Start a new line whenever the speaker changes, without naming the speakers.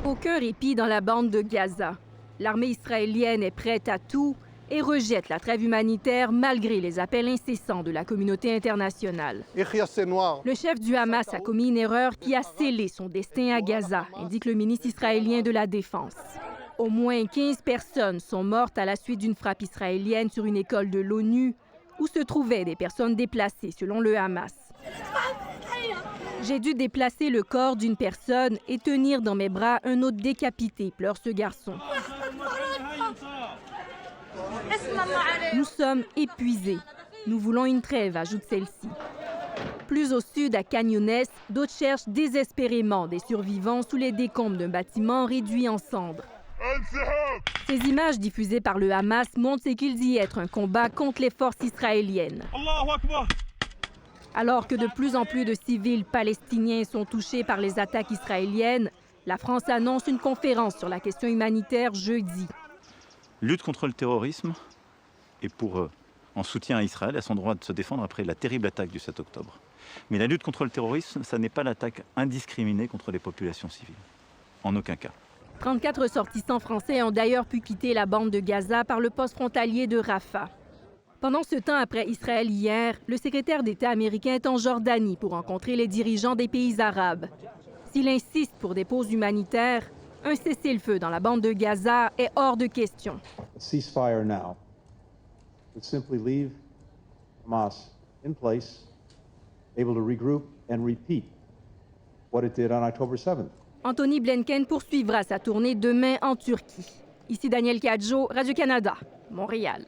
Aucun répit dans la bande de Gaza. L'armée israélienne est prête à tout et rejette la trêve humanitaire malgré les appels incessants de la communauté internationale. Le chef du Hamas a commis une erreur qui a scellé son destin à Gaza, indique le ministre israélien de la Défense. Au moins 15 personnes sont mortes à la suite d'une frappe israélienne sur une école de l'ONU où se trouvaient des personnes déplacées, selon le Hamas. J'ai dû déplacer le corps d'une personne et tenir dans mes bras un autre décapité, pleure ce garçon. Nous sommes épuisés. Nous voulons une trêve, ajoute celle-ci. Plus au sud, à Khan Younes, d'autres cherchent désespérément des survivants sous les décombres d'un bâtiment réduit en cendres. Ces images diffusées par le Hamas montrent ce qu'il dit être un combat contre les forces israéliennes. Alors que de plus en plus de civils palestiniens sont touchés par les attaques israéliennes, la France annonce une conférence sur la question humanitaire jeudi.
Lutte contre le terrorisme et en soutien à Israël, à son droit de se défendre après la terrible attaque du 7 octobre. Mais la lutte contre le terrorisme, ça n'est pas l'attaque indiscriminée contre les populations civiles. En aucun cas.
34 ressortissants français ont d'ailleurs pu quitter la bande de Gaza par le poste frontalier de Rafah. Pendant ce temps, après Israël hier, le secrétaire d'État américain est en Jordanie pour rencontrer les dirigeants des pays arabes. S'il insiste pour des pauses humanitaires, un cessez-le-feu dans la bande de Gaza est hors de question.
Ceasefire now would simply leave Hamas in place, able to regroup and repeat what it did on October 7th.
Anthony Blinken poursuivra sa tournée demain en Turquie. Ici Daniel Cadjo, Radio-Canada, Montréal.